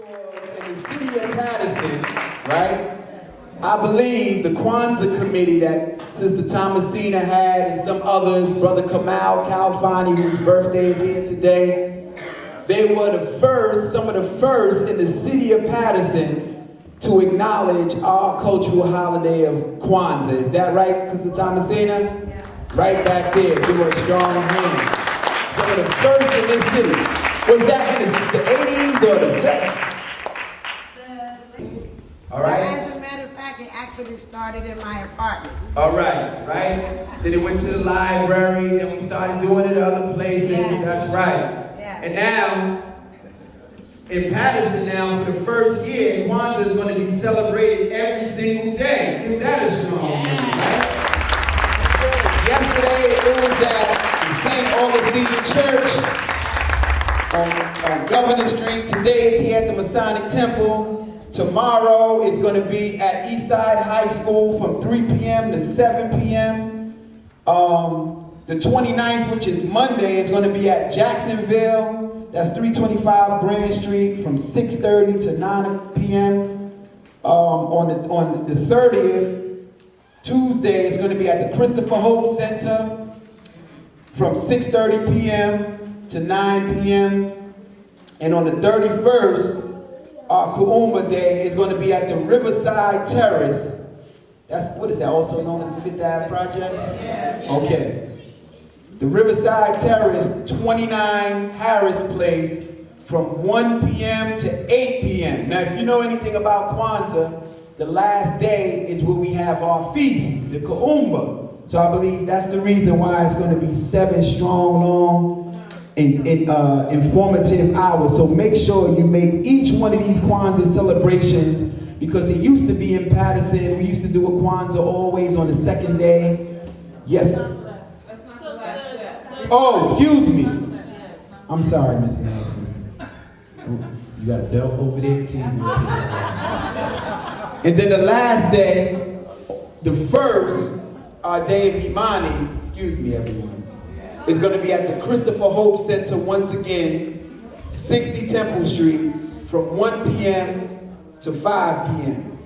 In the city of Paterson, right? I believe the Kwanzaa committee that Sister Thomasina had and some others, Brother Kamal Kalfani, whose birthday is here today, they were the first, some of the first in the city of Paterson to acknowledge our cultural holiday of Kwanzaa. Is that right, Sister Thomasina? Yeah. Right back there. Give her a strong hand. Some of the first in this city. Was that in the 80s or the 70s? All right. As a matter of fact, it actually started in my apartment. All right, right? Then it went to the library, then we started doing it other places. Yes. That's right. Yes. And now, in Paterson now, for the first year, Kwanzaa is going to be celebrated every single day. If that is strong, right? Yesterday, it was at the St. Augustine Church on Governor Street. Today is here at the Masonic Temple. Tomorrow is going to be at Eastside High School from 3 p.m. to 7 p.m. The 29th, which is Monday, is going to be at Jacksonville. That's 325 Grand Street from 6:30 to 9 p.m. On the 30th, Tuesday, is going to be at the Christopher Hope Center from 6:30 p.m. to 9 p.m. And on the 31st, our Kuumba Day is going to be at the Riverside Terrace. What is that, also known as the Fifth Ave Project? Yes. Okay. The Riverside Terrace, 29 Harris Place, from 1 p.m. to 8 p.m. Now, if you know anything about Kwanzaa, the last day is where we have our feast, the Kuumba. So I believe that's the reason why it's going to be 7 strong, long, informative hours. So make sure you make each one of these Kwanzaa celebrations, because it used to be in Paterson, we used to do a Kwanzaa always on the second day. Yes. Oh, excuse me. I'm sorry, Miss Nancy. You got a belt over there? Please. And then the last day, the first day of Imani, excuse me everyone, is going to be at the Christopher Hope Center once again, 60 Temple Street, from 1 p.m. to 5 p.m.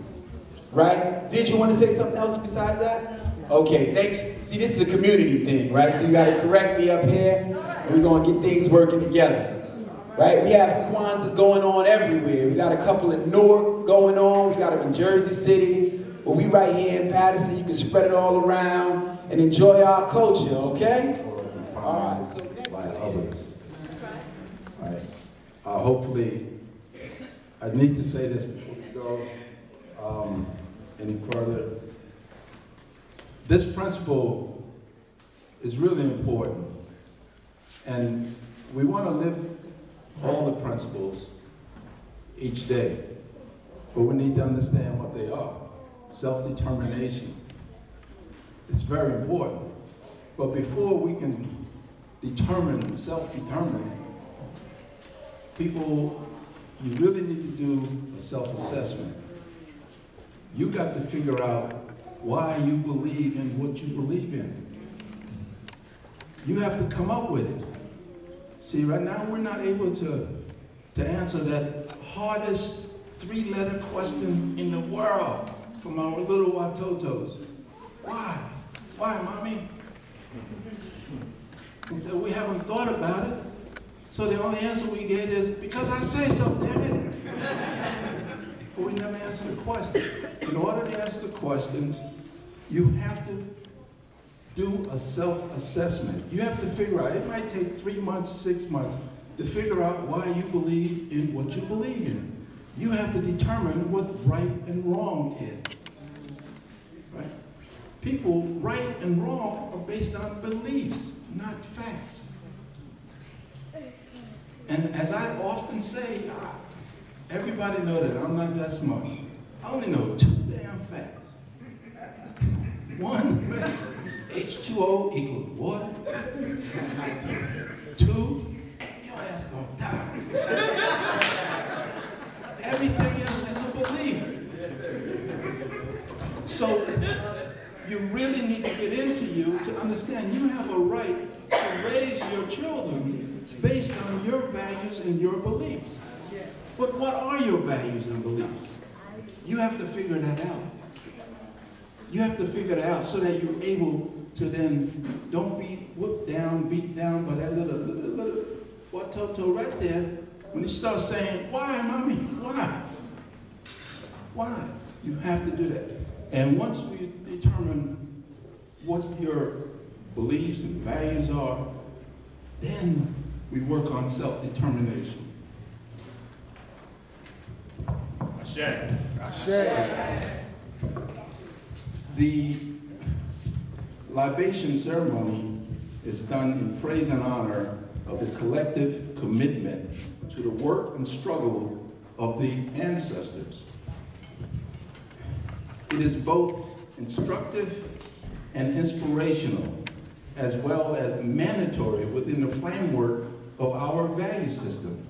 Right? Did you want to say something else besides that? Okay, thanks. See, this is a community thing, right? So you got to correct me up here, and we're going to get things working together. Right? We have Kwanzaa's going on everywhere. We got a couple in Newark going on. We got them in Jersey City. But we right here in Paterson. You can spread it all around and enjoy our culture, okay? All right, so by others. All right. Hopefully, I need to say this before we go any further. This principle is really important, and we want to live all the principles each day, but we need to understand what they are. Self-determination. It's very important, but before we can self-determine, people, you really need to do a self-assessment. You got to figure out why you believe in what you believe in. You have to come up with it. See, right now we're not able to answer that hardest 3-letter question in the world from our little watotos. Why? Why, mommy? And so we haven't thought about it. So the only answer we get is, because I say so, damn it. But we never answer the question. In order to answer the questions, you have to do a self-assessment. You have to figure out, it might take 3 months, 6 months, to figure out why you believe in what you believe in. You have to determine what right and wrong is. Right? People, right and wrong, are based on beliefs, not facts. And as I often say, everybody knows that I'm not that smart. I only know 2 damn facts. One, H2O equals water. 2, your ass gonna die. Everything else is a belief. So you really need to get into you to understand you have a right to raise your children based on your values and your beliefs. But what are your values and beliefs? You have to figure that out. You have to figure that out so that you're able to then don't be whooped down, beat down by that little watoto right there. When you start saying, why, mommy? Why? Why? You have to do that. And once we determine what your beliefs and values are, then we work on self-determination. Ashe. The libation ceremony is done in praise and honor of the collective commitment to the work and struggle of the ancestors. It is both instructive and inspirational, as well as mandatory within the framework of our value system.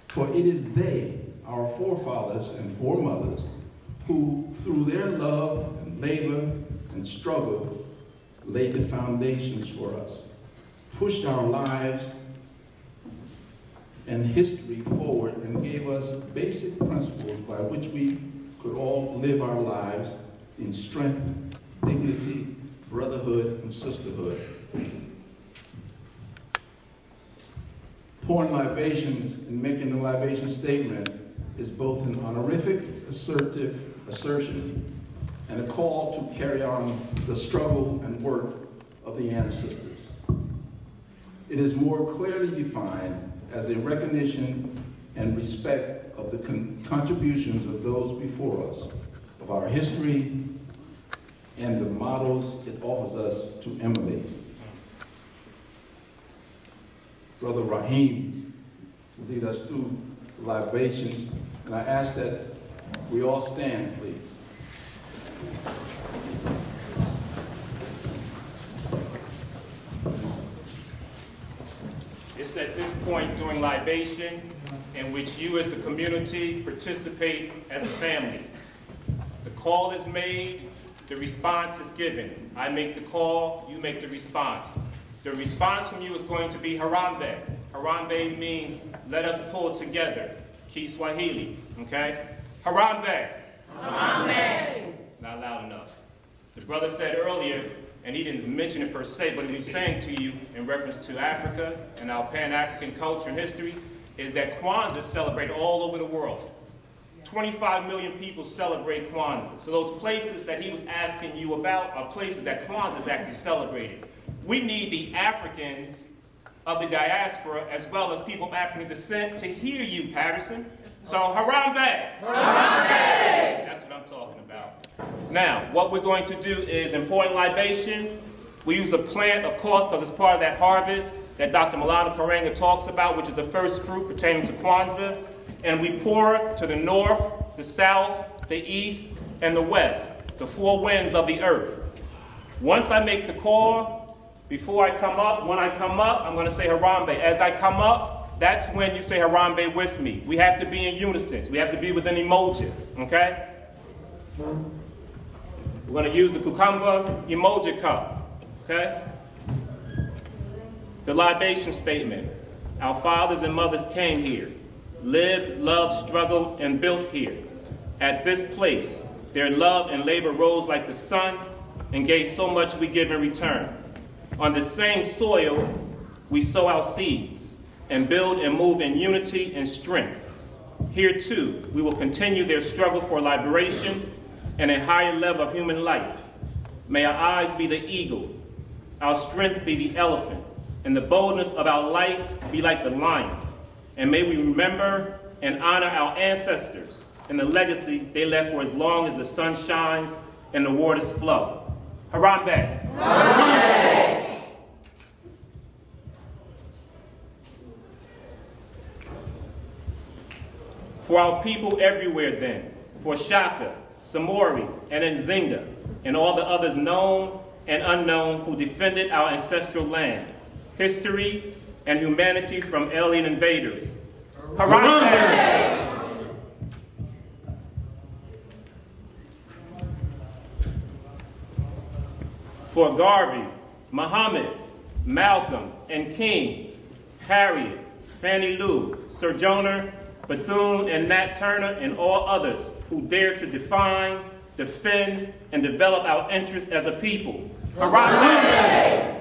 For it is they, our forefathers and foremothers, who through their love and labor and struggle laid the foundations for us, pushed our lives and history forward, and gave us basic principles by which we could all live our lives in strength, dignity, brotherhood, and sisterhood. Pouring libations and making the libation statement is both an honorific, assertion, and a call to carry on the struggle and work of the ancestors. It is more clearly defined as a recognition and respect of the contributions of those before us, of our history, and the models it offers us to emulate. Brother Rahim will lead us through libations, and I ask that we all stand, please. It's at this point during libation in which you as the community participate as a family. The call is made, the response is given. I make the call, you make the response. The response from you is going to be Harambe. Harambe means let us pull together. Kiswahili, okay? Harambe. Harambe. Not loud enough. The brother said earlier, and he didn't mention it per se, but he was saying to you in reference to Africa and our Pan-African culture and history, is that Kwanzaa is celebrated all over the world. 25 million people celebrate Kwanzaa. So those places that he was asking you about are places that Kwanzaa is actually celebrated. We need the Africans of the diaspora as well as people of African descent to hear you, Paterson. So Harambe! Harambe! That's what I'm talking about. Now, what we're going to do is in pouring libation, we use a plant, of course, because it's part of that harvest that Dr. Malana Karanga talks about, which is the first fruit pertaining to Kwanzaa. And we pour to the north, the south, the east, and the west, the four winds of the earth. Once I make the call, before I come up, when I come up, I'm going to say Harambe. As I come up, that's when you say Harambe with me. We have to be in unison. We have to be with an emoji, okay? We're going to use the cucumber emoji cup, okay? The libation statement. Our fathers and mothers came here, lived, loved, struggled, and built here. At this place, their love and labor rose like the sun and gave so much we give in return. On the same soil, we sow our seeds and build and move in unity and strength. Here too, we will continue their struggle for liberation and a higher level of human life. May our eyes be the eagle, our strength be the elephant, and the boldness of our life be like the lion. And may we remember and honor our ancestors and the legacy they left for as long as the sun shines and the waters flow. Harambe! Harambe! For our people everywhere then, for Shaka, Samori, and Nzinga, and all the others known and unknown who defended our ancestral land, history, and humanity from alien invaders. Harambe! For Garvey, Muhammad, Malcolm, and King, Harriet, Fannie Lou, Sojourner, Bethune and Nat Turner, and all others who dare to define, defend, and develop our interests as a people. Harambe!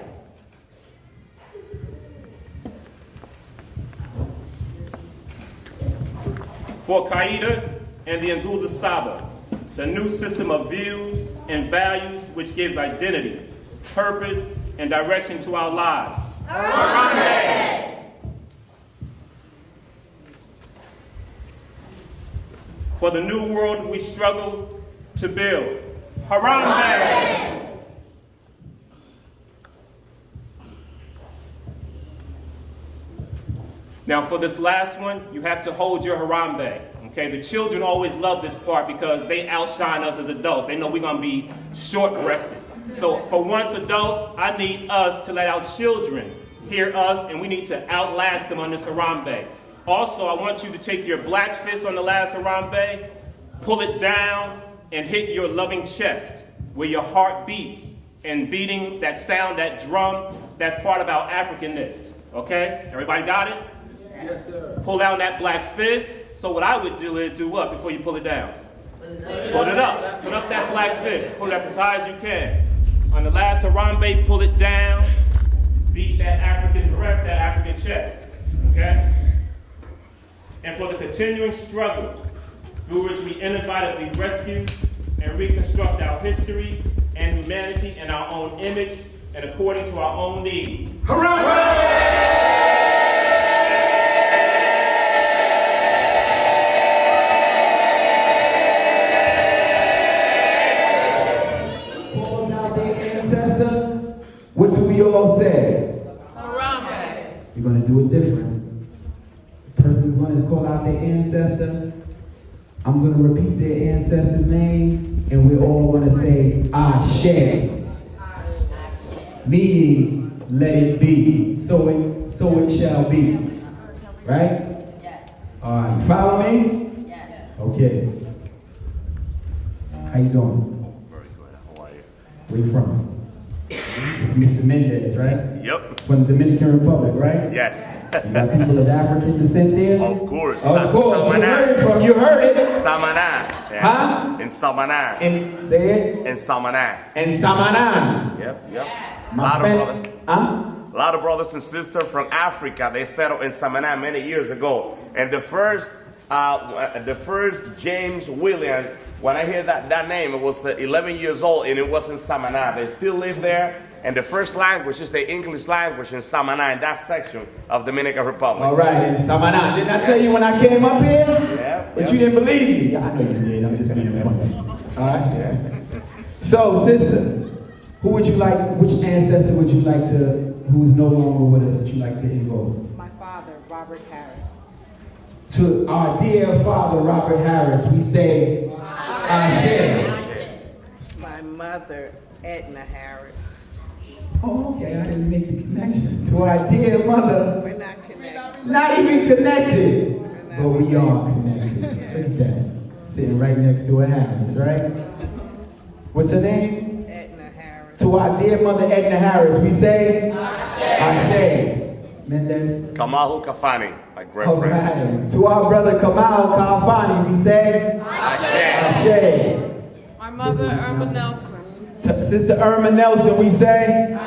For Qaeda and the Nguza Saba, the new system of views and values which gives identity, purpose, and direction to our lives. Harambe! For the new world we struggle to build. Harambe! Now for this last one, you have to hold your Harambe. Okay, the children always love this part because they outshine us as adults. They know we're gonna be short-breathed. So for once adults, I need us to let our children hear us, and we need to outlast them on this Harambe. Also, I want you to take your black fist on the last Harambe, pull it down, and hit your loving chest where your heart beats, and beating that sound, that drum, that's part of our Africanness. Okay? Everybody got it? Yes, sir. Pull down that black fist. So what I would do is do what before you pull it down? Put it up. Put up that black fist. Pull it up as high as you can. On the last Harambe, pull it down. Beat that African breast, that African chest. Okay? And for the continuing struggle through which we innovatively rescue and reconstruct our history and humanity in our own image and according to our own needs. Harambe! What do we all say? Harambe. We're going to do it different. The person's going to call out their ancestor. I'm going to repeat their ancestor's name, and we're all going to say, Ashe. Meaning, let it be. So it shall be. Right? Yes. All right. Follow me? Yes. Okay. How you doing? Very good. How are you? Where you from? It's Mr. Mendez, right? Yep. From the Dominican Republic, right? Yes. You got people of African descent there? Of course. Of course. You heard it from, you heard it. Samana. Yeah. Huh? In Samana. And say it. In Samana. And Samanan. Yep. My friend, huh? A lot of brothers and sisters from Africa, they settled in Samana many years ago. And the first James Williams, when I hear that name, it was 11 years old, and it was in Samana. They still live there, and the first language is the English language in Samana, in that section of Dominican Republic. All right, in Samanan. Didn't I tell you when I came up here? Yeah. But you didn't believe me. I know you did. I'm just being funny. All right? Yeah. So, sister, who would you like, which ancestor would you like to, who is no longer with us, that you like to invoke? My father, Robert Harris. To our dear father, Robert Harris, we say, Ashe. My mother, Edna Harris. Oh, okay, I didn't make the connection. To our dear mother, We're not connected. not even connected, but we are connected. Look at that. Sitting right next to a Harris, right? What's her name? Edna Harris. To our dear mother, Edna Harris, we say, Ashe. Mendez. Kamahu Kafani, my great All friend. right. To our brother Kamal Kalfani, we say, Ashe. My mother, Irma Nelson. To Sister Irma Nelson, we say,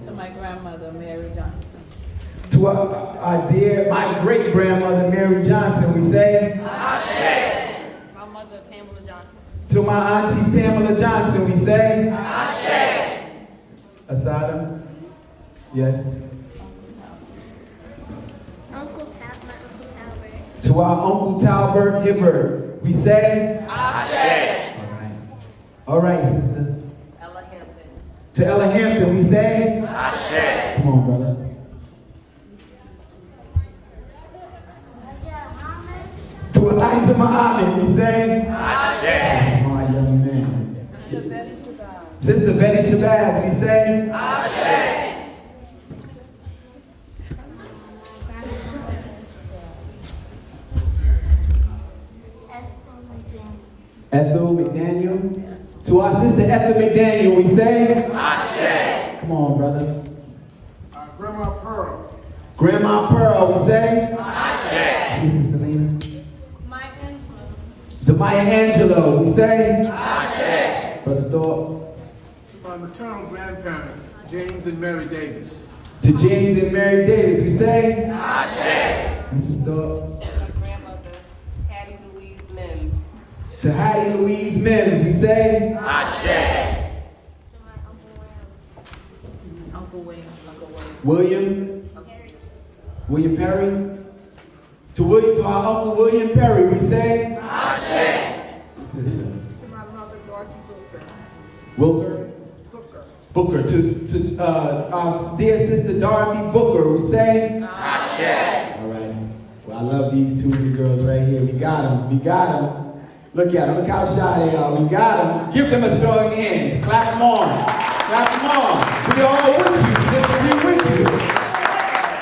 To my grandmother, Mary Johnson. To our dear, my great grandmother, Mary Johnson, we say, My mother, Pamela Johnson. to my auntie Pamela Johnson, we say, Asada? Yes. Uncle Talbert. To our Uncle Talbert Hibbert, we say, Ashe. All right, sister. Ella Hampton. To Ella Hampton, we say, Ashe. come on, brother. To Elijah Muhammad, we say, Ashe. my young man. Sister Betty Shabazz. Sister Betty Shabazz, we say, Ethel McDaniel. To our sister Ethel McDaniel, we say, Ashe. come on, brother. Grandma Pearl. Grandma Pearl, we say? Ashe. Sister Selena. Maya Angelo. To Maya Angelo, we say? Ashe. Brother Thorpe. To my maternal grandparents, James and Mary Davis. To James and Mary Davis, we say? Ashe. Mrs. Thorpe. My grandmother, Hattie Louise Mims. To Hattie Louise Mims, we say? Ashe. To my Uncle Wayne. Uncle Wayne. William? William Perry? To our Uncle William Perry, we say? Ashe. Sister. To my mother, Dorothy Booker. Wilker? Booker. Booker. To our dear sister Dorothy Booker, we say? Ashe. All right. Well, I love these two girls right here. We got them. We got them. Look at them. Look how shy they are. We got them. Give them a strong hand. Clap them on. Clap them on. We all with you. We with you.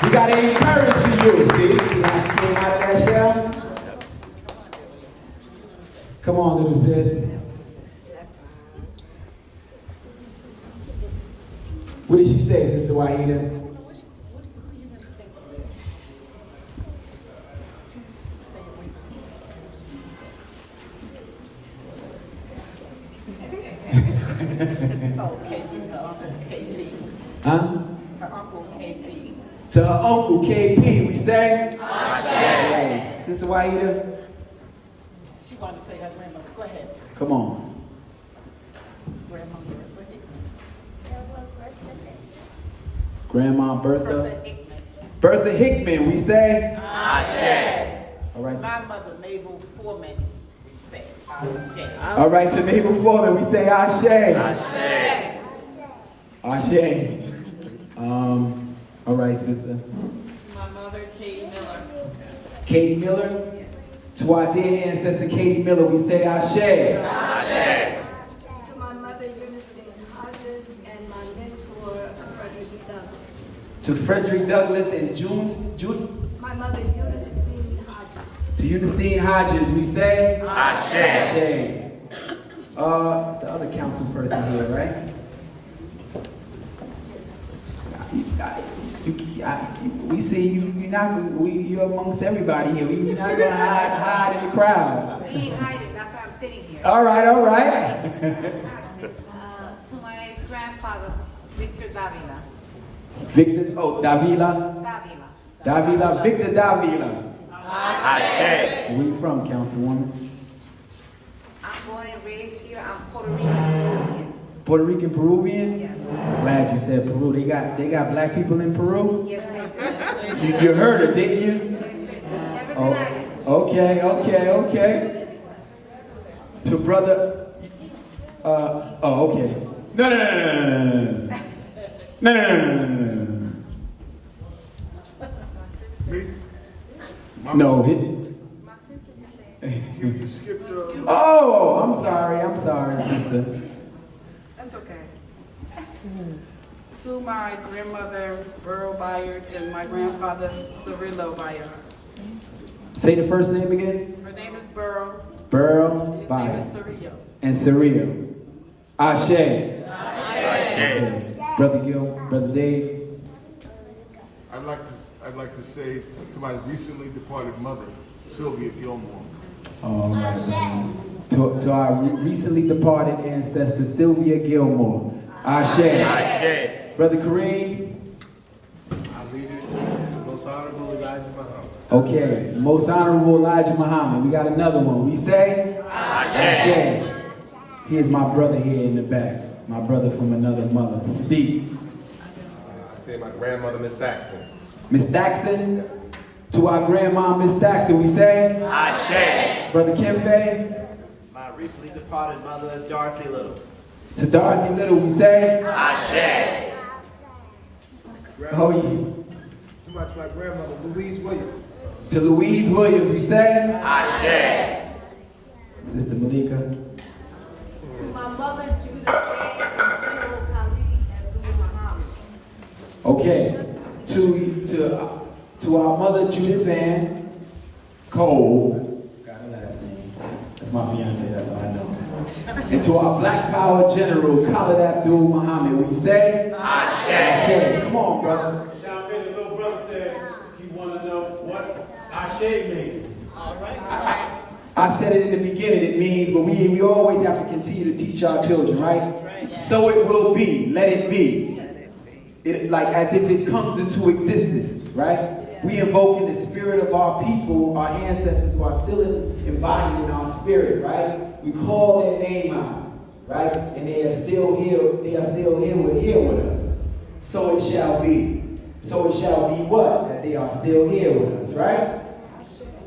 We got to encourage you. See how she came out of that shell? Come on, little sis. What did she say, Sister Wahida? Oh, KP, her Uncle KP. Huh? Her Uncle KP. To her Uncle KP, we say? Ashe. Sister Wahida? She wanted to say her grandmother. Go ahead. Come on. Grandmother. Go ahead. Grandma Bertha Bertha. Hickman. Bertha Hickman, we say? Ashe. All right. My mother, Mabel Foreman, we say Ashe. All right, to Mabel Foreman, we say Ashe. Ashe. Ashe. All right, sister. My mother, Katie Miller. Katie Miller. To our dear ancestor Katie Miller, we say Ashe. Ashe. To my mother, Eunice Hodges, and my mentor, Frederick Douglass. To Frederick Douglass and June. My mother, Eunice Hodges. To Eunice Hodges, we say Ashe. Ashe. It's the other council person here, right? We see you. You're amongst everybody here. You're not gonna hide in the crowd. We ain't hiding, that's why I'm sitting here. All right, all right. To my grandfather, Victor Davila. Victor, Davila. Davila, Victor Davila. Ashe. Where you from, Councilwoman? I'm born and raised here. I'm Puerto Rican Peruvian. Puerto Rican Peruvian? Yes. Glad you said Peru. They got black people in Peru? Yes, they do. You heard it, didn't you? Yes, they do. Never Oh, denied it. okay. To brother, okay. No. You skipped Oh, I'm sorry, sister. That's okay. To my grandmother, Burl Byard, and my grandfather, Cirillo Byard. Say the first name again. Her name is Burl. Burl His name is Byard Cirillo. and Surreal. Ashe. Ashe. Brother Gil, Brother Dave. I'd like to say to my recently departed mother, Sylvia Gilmore. All right. To our recently departed ancestor, Sylvia Gilmore. Ashe. Ashe. Brother Kareem. Our leader, most honorable Elijah Muhammad. Okay. Most Honorable Elijah Muhammad. We got another one. We say? Ashe. Here's my brother here in the back. My brother from another mother. Sadiq. I say my grandmother, Miss Daxon. Miss Daxon. To our grandma, Miss Daxon, we say? Ashe. Brother Kimfe. My recently departed mother, Dorothy Little. To Dorothy Little, we say? Ashe. Oh, yeah. To my grandmother, Louise Williams. To Louise Williams, we say? Ashe. Sister Malika. To my mother, Judith Jane, and General Khalid Abdul Muhammad. Okay. To our mother, Judith Ann Cole. Got her last name. That's my fiance, that's all I know. And to our Black Power General, Khalid Abdul Muhammad, we say? Ashe. Ashe. Come on, brother. Sean Ben's little brother said, Ashe means. I said it in the beginning, it means, but we always have to continue to teach our children, right? So it will be, let it be. It, like as if it comes into existence, right? We invoking the spirit of our people, our ancestors who are still embodied in our spirit, right? We call their name out, right? And they are still here with us. So it shall be. So it shall be what? That they are still here with us, right?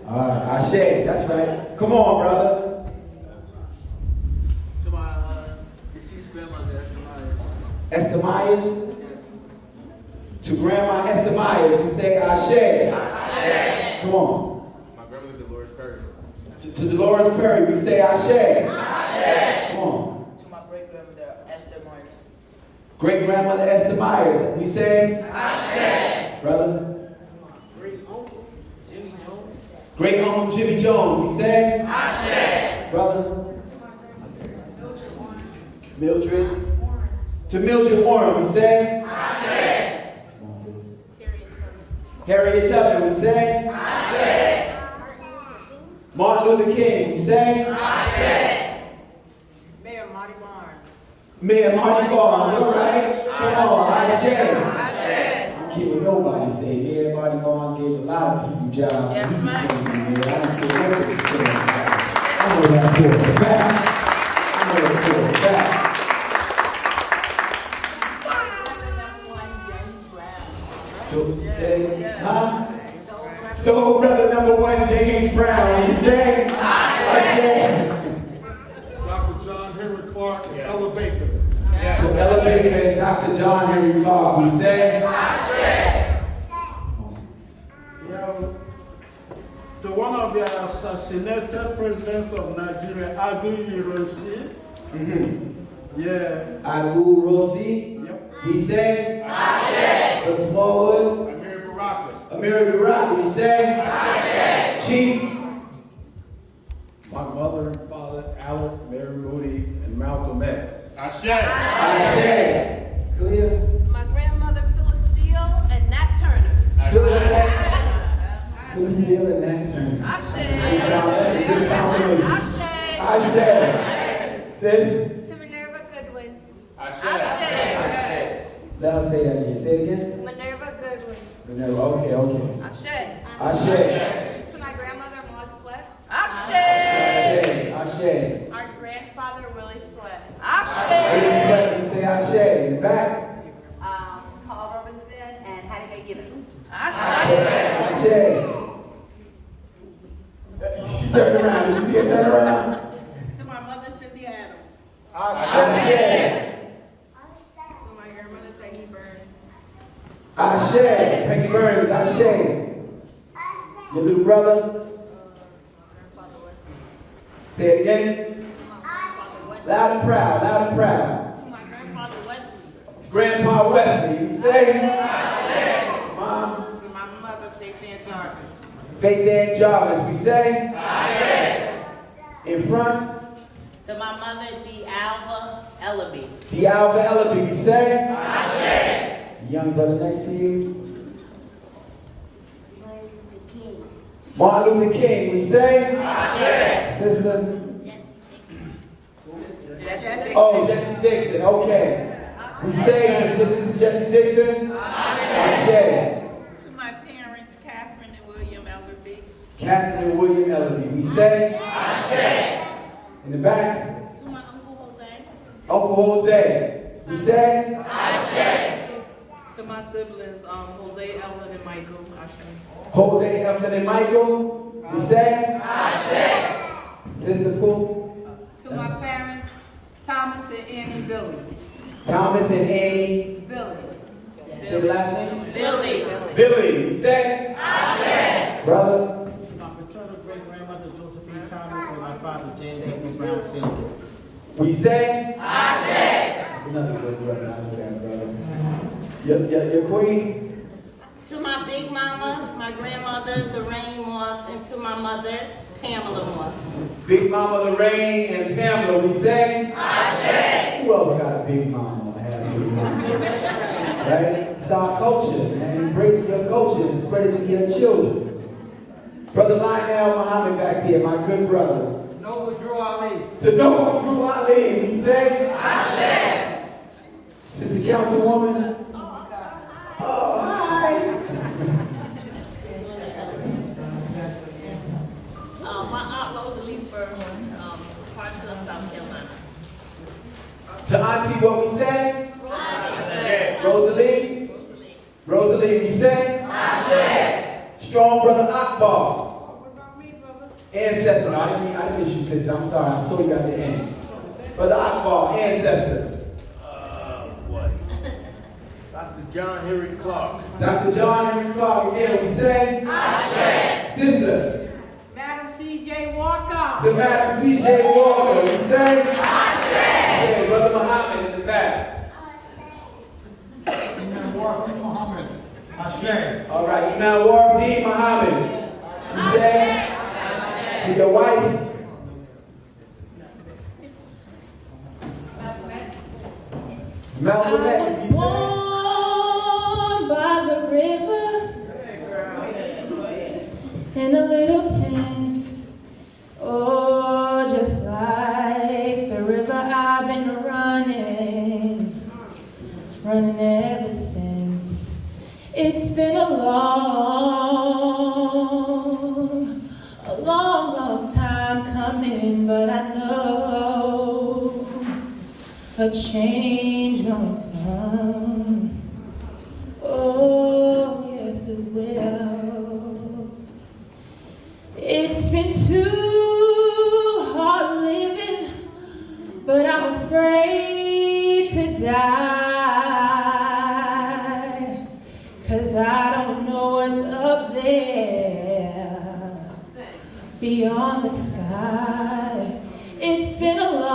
Ashe, that's right. Come on, brother. To my deceased grandmother, Esther Myers. To Grandma Esther Myers, we say Ashe. Ashe. Come on. My grandmother, Dolores Perry. To Dolores Perry, we say Ashe. Ashe. Come on. To my great-grandmother, Esther Myers. Great-grandmother Esther Myers, we say Ashe. Brother. Great-uncle Jimmy Jones, we say Ashe. Brother. Mildred. To Mildred Warren, we say Ashe. Harriet Tubman, we say Ashe. Martin Luther King, we say Ashe. Mayor Marty Barnes. Mayor Marty Barnes, all right? Come on, Ashe. I don't care what nobody say. Mayor Marty Barnes gave a lot of people jobs. Yes, ma'am. I don't care what they say. I know that for a fact. I know that for a fact. So brother number one, James Brown, we say Ashe. Dr. John Henry Clark and Ella Baker. To Ella Baker and Dr. John Henry Clark, we say Ashe. To one of the assassinated presidents of Nigeria, Agu Ironsi. Yeah. Agu Rosi, we say Ashe. Brother Smallwood. Amiri Baraka, we say Ashe. Chief. My mother and father, Allen, Mary Moody, and Malcolm X. Ashe. Ashe. Clear. My grandmother, Phyllis Steele, and Nat Turner. Phyllis Steele and Nat Turner. Ashe. That's a good combination. Ashe. Sis. To Minerva Goodwin. Ashe. Let's say that again. Say it again. Minerva Goodwin. Minerva. Okay. Ashe. Ashe. To my grandmother, Maud Sweat. Ashe. Our grandfather, Willie Sweat. Ashe. You say Ashe. In the back. Paul Robinson and Hattie Mae Gibbons. Ashe. She turned around. Did you see her turn around? To my mother, Cynthia Adams. Ashe. To my grandmother, Peggy Burns. Ashe. Peggy Burns. Ashe. Your little brother. Say it again. Loud and proud. Loud and proud. To my grandfather, Wesley. Grandpa Wesley. You say Ashe. Mom. To my mother, Faith Ann Jarvis. Faith Ann Jarvis. We say Ashe. In front. To my mother, D'Alva Ellaby. D'Alva Ellaby. We say Ashe. The young brother next to you. Martin Luther King. We say Ashe. Sister. Oh, Jesse Dixon. Okay. We say for Jesse Dixon. Ashe. To my parents, Catherine and William Ellerby. Catherine and William Ellerby. We say Ashe. In the back. To my Uncle Jose. Uncle Jose. We say Ashe. To my siblings, Jose, Evelyn, and Michael. Ashe. Jose, Evelyn, and Michael. We say Ashe. Sister Pooh. To my parents, Thomas and Annie Billy. Thomas and Annie. Billy. Say the last name. Billy. Billy. We say Ashe. Brother. My paternal great-grandmother, Josephine Thomas, and my father, James Edwin Brown Sr. We say Ashe. That's another good brother. I know that, brother. Your queen. To my big mama, my grandmother, Lorraine Moss, and to my mother, Pamela Moss. Big Mama Lorraine and Pamela, we say Ashe. Who else got a big mama? Have a big mama? Right? It's our culture, man. Embrace your culture and spread it to your children. Brother Lionel Muhammad back there, my good brother. Noble Drew Ali. To Noble Drew Ali, we say, Ashe. Sister Councilwoman. Oh, hi. My aunt Rosalie from Paterson, South Carolina. To Auntie, what we say? Rosalie. Rosalie, we say? Ashe. Strong brother Akbar. Ancestor. No, I didn't miss you, sister. I'm sorry. I saw you at the end. Brother Akbar, ancestor. Boy. Dr. John Henry Clark. Dr. John Henry Clark, again, we say? Ashe. Sister. Madam C.J. Walker. To Madam C.J. Walker, we say? Ashe. Brother Muhammad in the back. Imam Warf D. Muhammad. Ashe. All right, Imam Warf D. Muhammad. We say? To your wife. Malcolm I X, was you say? born by the river in a little tent. Oh, just like the river I've been running ever since. It's been a long time coming, but I know a change gonna come. Oh, yes it will. It's been too hard living, but I'm afraid to die, 'cause I don't know what's up there beyond the sky. It's been a long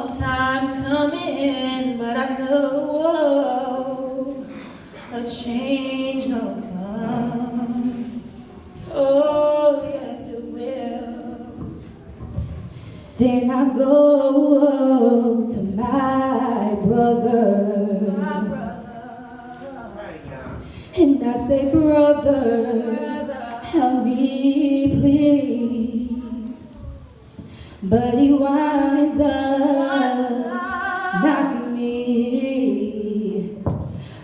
time coming, but I know a change gonna come. Oh, yes it will. Then I go to my brother, and I say, brother, help me please. But he winds up knocking me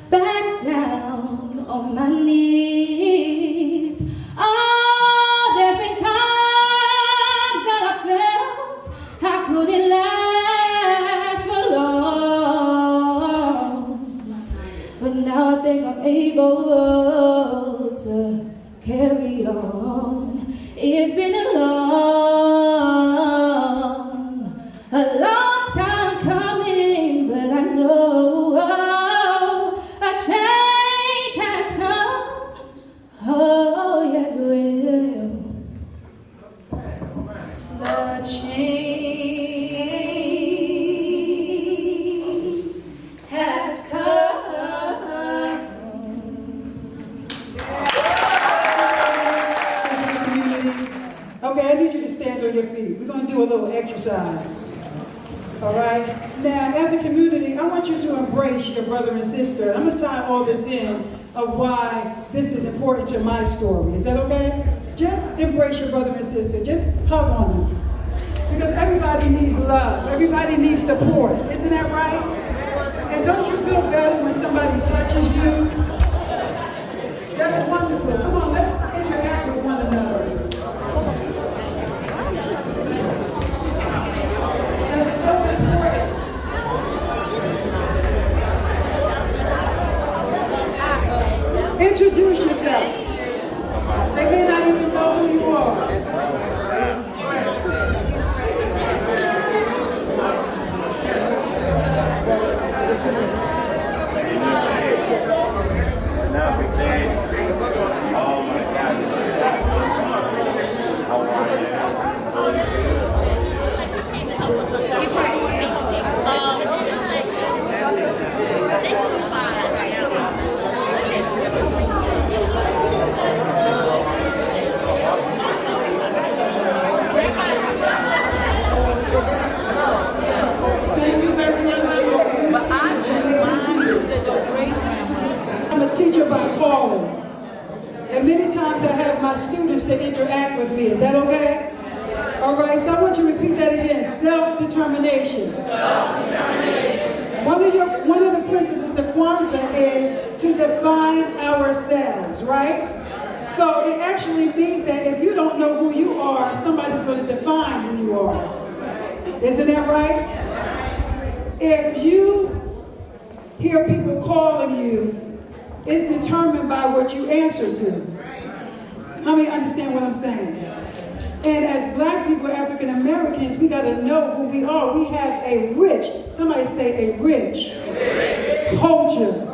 back down on my knees. Oh, there's been times that I felt I couldn't last for long, but now I think I'm able to carry on. It's been a long time coming, but I know a change has come. Oh, yes it will. The change has come. Okay, I need you to stand on your feet. We're going to do a little exercise. All right? Now, as a community, I want you to embrace your brother and sister. I'm going to tie all this in of why this is important to my story. Is that okay? Just embrace your brother and sister. Just hug on them. Because everybody needs love. Everybody needs support. Isn't that right? And don't you feel better when somebody touches you? That's wonderful. Come on, let's interact with one another. That's so important. Introduce yourself. They may not even know who you are. my students to interact with me. Is that okay? All right, so I want you to repeat that again. Self-determination. Self-determination. One of the principles of Kwanzaa is to define ourselves, right? So it actually means that if you don't know who you are, somebody's going to define who you are. Isn't that right? If you hear people calling you, it's determined by what you answer to. How many understand what I'm saying? And as black people, African Americans, we got to know who we are. We have a rich, somebody say a rich culture.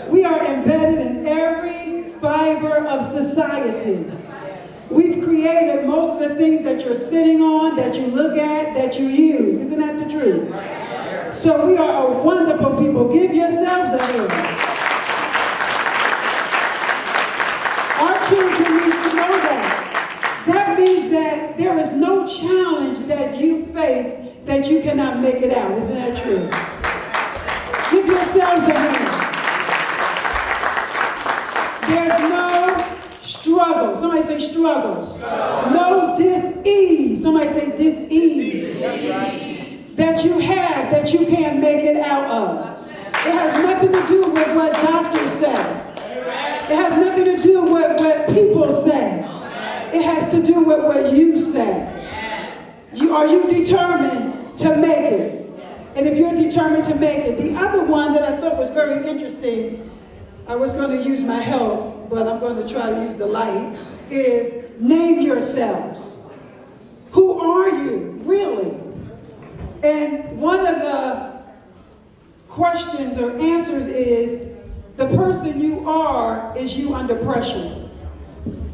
We are embedded in every fiber of society. We've created most of the things that you're sitting on, that you look at, that you use. Isn't that the truth? So we are a wonderful people. Give yourselves a hand. Our children need to know that. That means that there is no challenge that you face that you cannot make it out. Isn't that true? Give yourselves a hand. There's no struggle. Somebody say struggle. No dis-ease. Somebody say dis-ease. That you have that you can't make it out of. It has nothing to do with what doctors say. It has nothing to do with what people say. It has to do with what you say. Are you determined to make it? And if you're determined to make it, the other one that I thought was very interesting, I was going to use my help, but I'm going to try to use the light, is name yourselves. Who are you, really? And one of the questions or answers is, the person you are is you under pressure.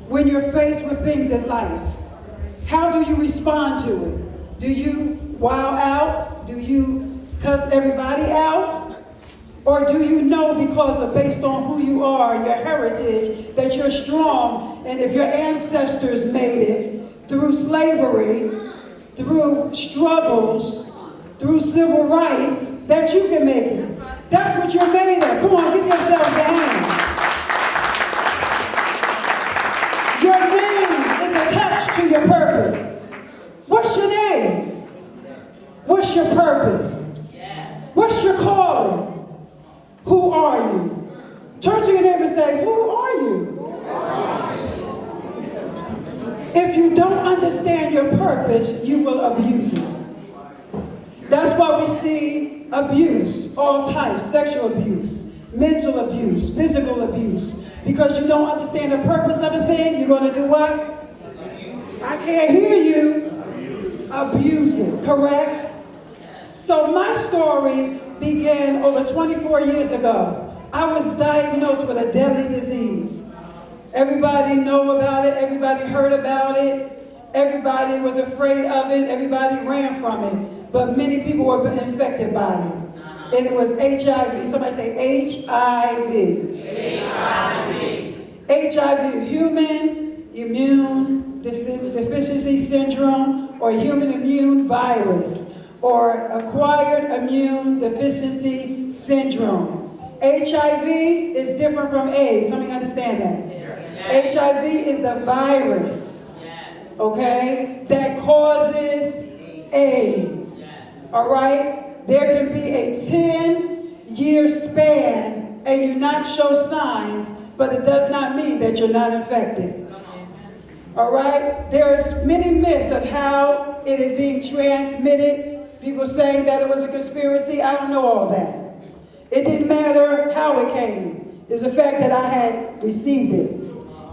When you're faced with things in life, how do you respond to it? Do you wow out? Do you cuss everybody out? Or do you know because of based on who you are and your heritage that you're strong, and if your ancestors made it through slavery, through struggles, through civil rights, that you can make it? That's what you're made of. Come on, give yourselves a hand. Your name is attached to your purpose. What's your name? What's your purpose? What's your calling? Who are you? Turn to your neighbor and say, who are you? If you don't understand your purpose, you will abuse it. That's why we see abuse, all types, sexual abuse, mental abuse, physical abuse. Because you don't understand the purpose of a thing, you're going to do what? I can't hear you. Abuse it, correct? So my story began over 24 years ago. I was diagnosed with a deadly disease. Everybody know about it. Everybody heard about it. Everybody was afraid of it. Everybody ran from it. But many people were infected by it. And it was HIV. Somebody say HIV. HIV, human immune deficiency syndrome, or human immune virus, or acquired immune deficiency syndrome. HIV is different from AIDS. Let me understand that. HIV is the virus, okay, that causes AIDS. All right? There can be a 10-year span and you not show signs, but it does not mean that you're not infected. All right? There are many myths of how it is being transmitted. People saying that it was a conspiracy. I don't know all that. It didn't matter how it came. It's the fact that I had received it.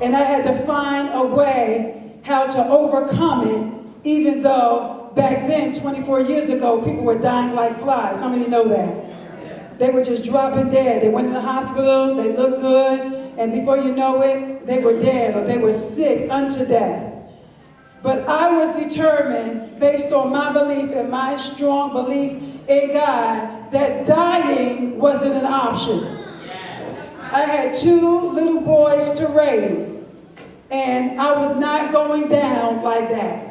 And I had to find a way how to overcome it, even though back then, 24 years ago, people were dying like flies. How many know that? They were just dropping dead. They went in the hospital, they looked good, and before you know it, they were dead or they were sick unto death. But I was determined, based on my belief and my strong belief in God, that dying wasn't an option. I had 2 little boys to raise, and I was not going down like that.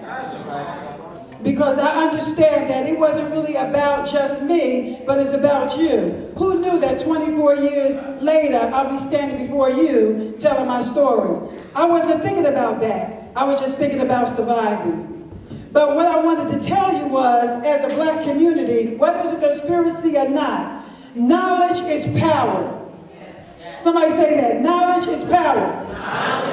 because I understand that it wasn't really about just me, but it's about you. Who knew that 24 years later, I'll be standing before you telling my story? I wasn't thinking about that. I was just thinking about surviving. But what I wanted to tell you was, as a black community, whether it's a conspiracy or not, knowledge is power. Somebody say that. Knowledge is power.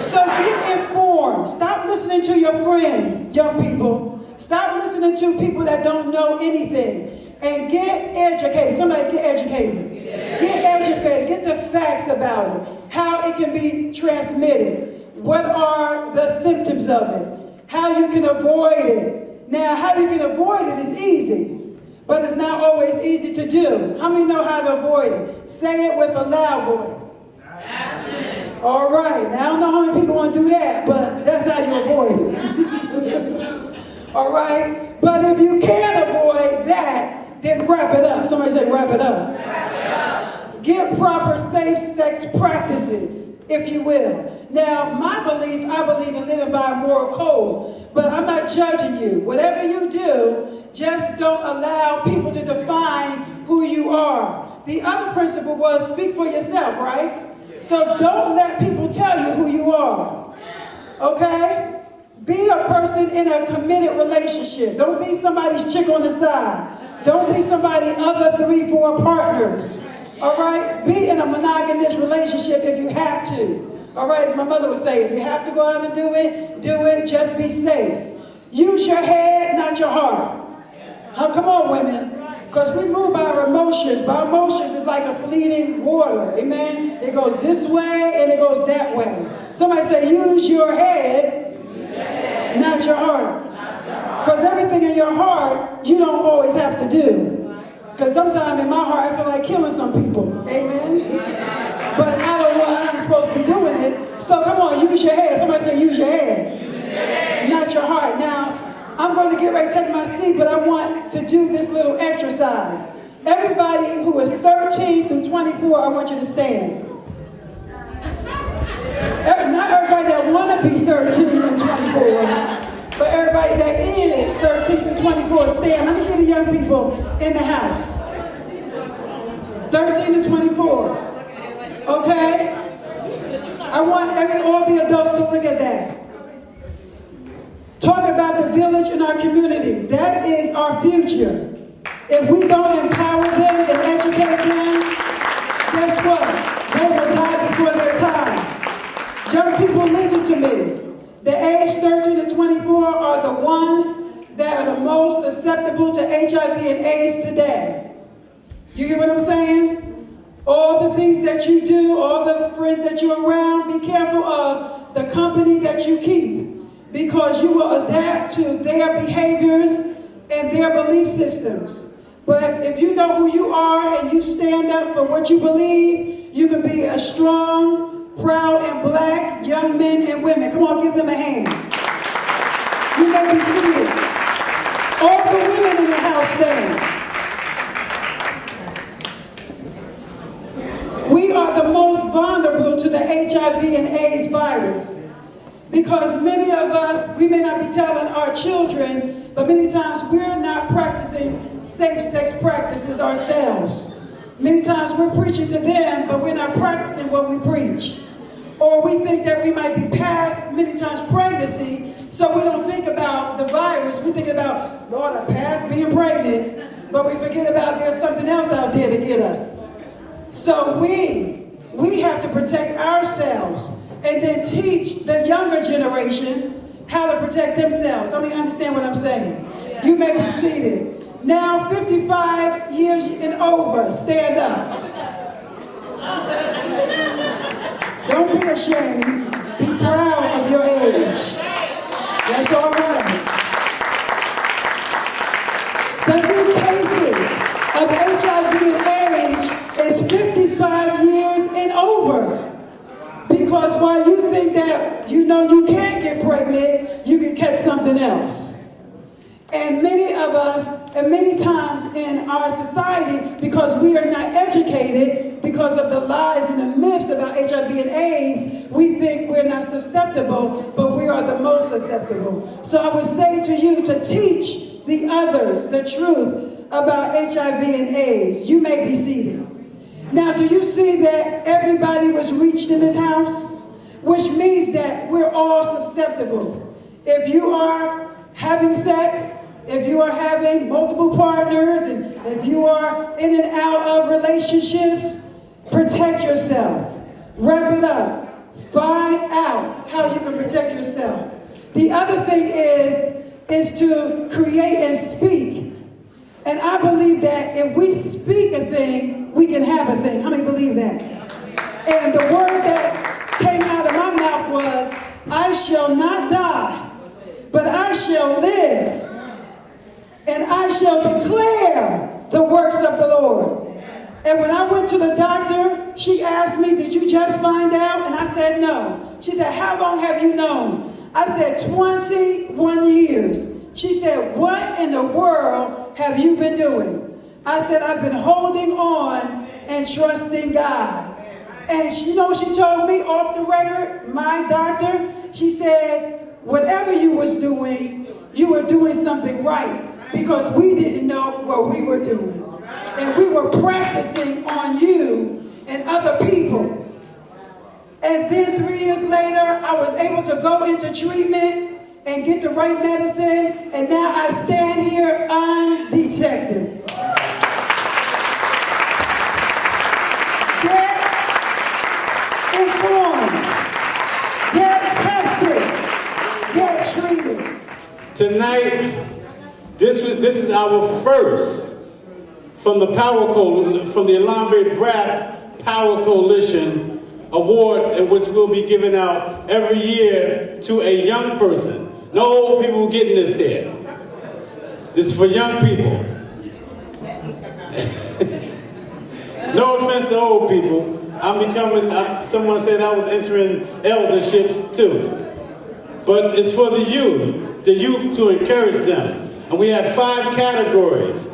So get informed. Stop listening to your friends, young people. Stop listening to people that don't know anything. And get educated. Somebody get educated. Get educated. Get the facts about it. How it can be transmitted. What are the symptoms of it? How you can avoid it. Now, how you can avoid it is easy. But it's not always easy to do. How many know how to avoid it? Say it with a loud voice. All right. Now, I don't know how many people want to do that, but that's how you avoid it. All right? But if you can't avoid that, then wrap it up. Somebody say wrap it up. Wrap it up. Get proper safe sex practices, if you will. Now, my belief, I believe in living by a moral code, but I'm not judging you. Whatever you do, just don't allow people to define who you are. The other principle was speak for yourself, right? So don't let people tell you who you are. Okay? Be a person in a committed relationship. Don't be somebody's chick on the side. Don't be somebody's other 3-4 partners. All right? Be in a monogamous relationship if you have to. All right? As my mother would say, if you have to go out and do it. Just be safe. Use your head, not your heart. Come on, women. Because we move by our emotions. By emotions, it's like a fleeting water. Amen? It goes this way and it goes that way. Somebody say, use your head, not your heart. Because everything in your heart, you don't always have to do. Because sometimes in my heart, I feel like killing some people. Amen? But I don't know, I'm supposed to be doing it. So come on, use your head. Somebody say, use your head, not your heart. Now, I'm going to get ready to take my seat, but I want to do this little exercise. Everybody who is 13 through 24, I want you to stand. Not everybody that want to be 13 and 24, but everybody that is 13 through 24, stand. Let me see the young people in the house. 13 to 24. Okay? I want all the adults to look at that. Talk about the village in our community. That is our future. If we don't empower them and educate them, guess what? They will die before their time. Young people, listen to me. The age 13 to 24 are the ones that are the most susceptible to HIV and AIDS today. You get what I'm saying? All the things that you do, all the friends that you're around, be careful of the company that you keep. Because you will adapt to their behaviors and their belief systems. But if you know who you are and you stand up for what you believe, you can be a strong, proud, and black young men and women. Come on, give them a hand. You may be seated. All the women in the house stand. We are the most vulnerable to the HIV and AIDS virus. Because many of us, we may not be telling our children, but many times we're not practicing safe sex practices ourselves. Many times we're preaching to them, but we're not practicing what we preach. Or we think that we might be past, many times, pregnancy, so we don't think about the virus. We think about, Lord, I passed being pregnant, but we forget about there's something else out there to get us. So we have to protect ourselves. And then teach the younger generation how to protect themselves. Let me understand what I'm saying. You may be seated. Now, 55 years and over, stand up. Don't be ashamed. Be proud of your age. That's all right. The new cases of HIV and AIDS is 55 years and over. Because while you think that you can't get pregnant, you can catch something else. And many of us, and many times in our society, because we are not educated, because of the lies and the myths about HIV and AIDS, we think we're not susceptible, but we are the most susceptible. So I would say to you to teach the others the truth about HIV and AIDS. You may be seated. Now, do you see that everybody was reached in this house? Which means that we're all susceptible. If you are having sex, if you are having multiple partners, and if you are in and out of relationships, protect yourself. Wrap it up. Find out how you can protect yourself. The other thing is to create and speak. And I believe that if we speak a thing, we can have a thing. How many believe that? And the word that came out of my mouth was, I shall not die, but I shall live, and I shall declare the works of the Lord. And when I went to the doctor, she asked me, did you just find out? And I said, no. She said, how long have you known? I said, 21 years. She said, what in the world have you been doing? I said, I've been holding on and trusting God. And you know what she told me off the record, my doctor? She said, whatever you was doing, you were doing something right, because we didn't know what we were doing. And we were practicing on you and other people. And then 3 years later, I was able to go into treatment and get the right medicine, and now I stand here undetected. Get informed, get tested, get treated. Tonight, this is our first from the from the Elambe Brath Power Coalition award, in which we'll be giving out every year to a young person. No old people getting this here. This is for young people. No offense to old people. Someone said I was entering elderships too. But it's for the youth to encourage them. And we have 5 categories.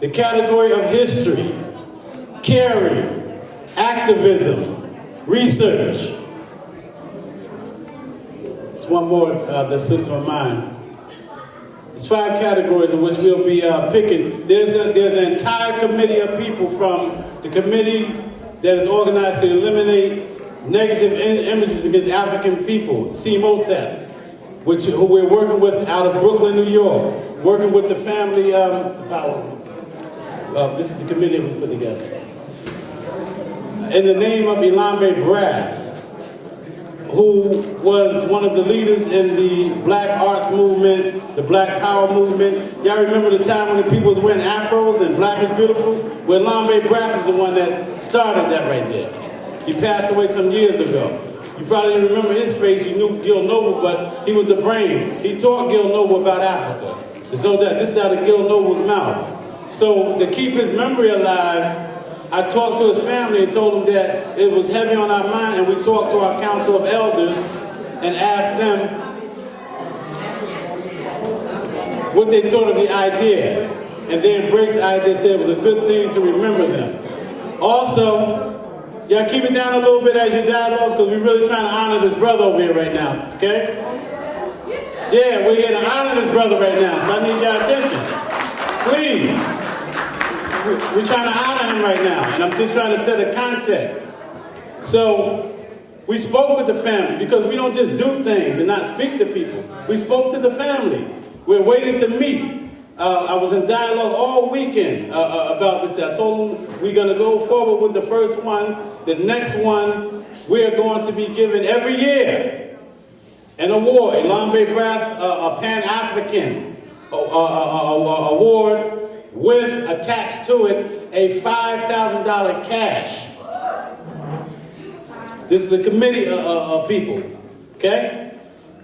The category of history, caring, activism, research. It's one more that slipped my mind. It's 5 categories in which we'll be picking. There's an entire committee of people from the committee that is organized to eliminate negative images against African people, CMOTAP, who we're working with out of Brooklyn, New York, working with the family this is the committee we put together. In the name of Elambe Brass, who was one of the leaders in the Black Arts Movement, the Black Power Movement. Y'all remember the time when the people was wearing afros and black is beautiful? Well, Elambe Brass is the one that started that right there. He passed away some years ago. You probably didn't remember his face. You knew Gil Noble, but he was the brains. He taught Gil Noble about Africa. There's no doubt. This is out of Gil Noble's mouth. So to keep his memory alive, I talked to his family and told him that it was heavy on our mind, and we talked to our council of elders and asked them what they thought of the idea. And they embraced the idea, said it was a good thing to remember them. Also, y'all keep it down a little bit as you dialogue, because we're really trying to honor this brother over here right now, okay? Yeah, we're here to honor this brother right now, so I need your attention. Please. We're trying to honor him right now, and I'm just trying to set a context. So, we spoke with the family, because we don't just do things and not speak to people. We spoke to the family. We're waiting to meet. I was in dialogue all weekend about this. I told them we're going to go forward with the first one. The next one, we're going to be given every year an award, a Elambe Brath, a Pan-African award, with attached to it a $5,000 cash. This is a committee of people, okay?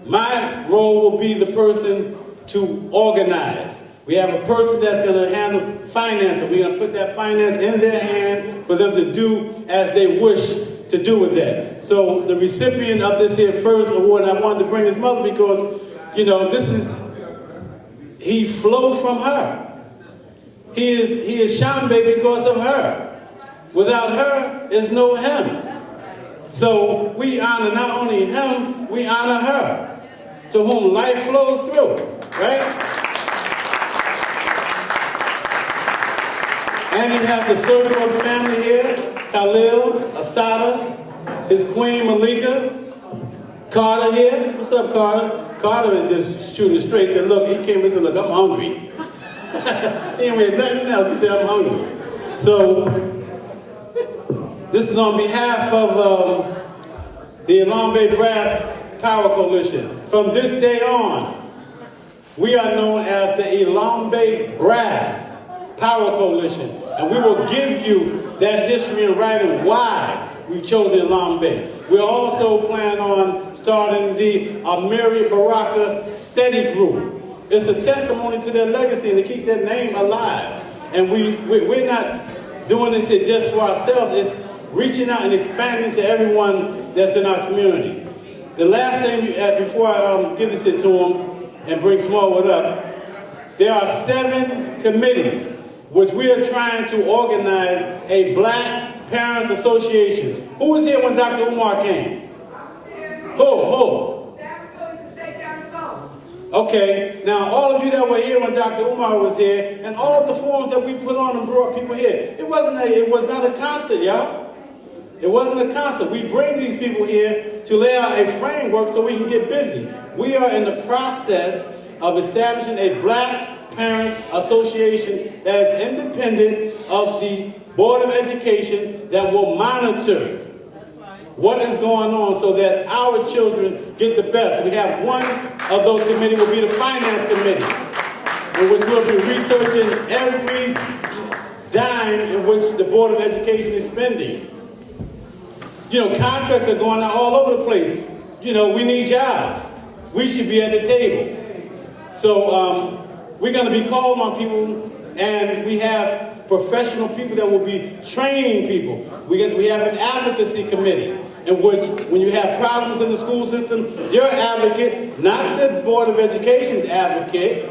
My role will be the person to organize. We have a person that's going to handle financing. We're going to put that finance in their hand for them to do as they wish to do with that. So the recipient of this here first award, and I wanted to bring his mother because, you know, he flowed from her. He is Shambe because of her. Without her, there's no him. So we honor not only him, we honor her, to whom life flows through, right? And he has the circle of family here. Khalil, Asada, his queen Malika, Carter here. What's up, Carter? Carter is just shooting straight. Said, look, he came and said, look, I'm hungry. He ain't with nothing else. He said, I'm hungry. So, this is on behalf of the Elambe Brass Power Coalition. From this day on, we are known as the Elambe Brass Power Coalition. And we will give you that history in writing why we chose Elambe. We're also planning on starting the Amiri Baraka Steady Group. It's a testimony to their legacy and to keep their name alive. And we're not doing this here just for ourselves. It's reaching out and expanding to everyone that's in our community. The last thing, before I give this to them and bring Smallwood up, there are 7 committees which we are trying to organize a Black Parents Association. Who was here when Dr. Umar came? Who? Okay, now all of you that were here when Dr. Umar was here, and all of the forums that we put on and brought people here, it was not a concert, y'all. It wasn't a concert. We bring these people here to lay out a framework so we can get busy. We are in the process of establishing a Black Parents Association that is independent of the Board of Education that will monitor what is going on so that our children get the best. We have one of those committees will be the Finance Committee, in which we'll be researching every dime in which the Board of Education is spending. You know, contracts are going out all over the place. You know, we need jobs. We should be at the table. So we're going to be calling on people, and we have professional people that will be training people. We have an advocacy committee in which, when you have problems in the school system, your advocate, not the Board of Education's advocate,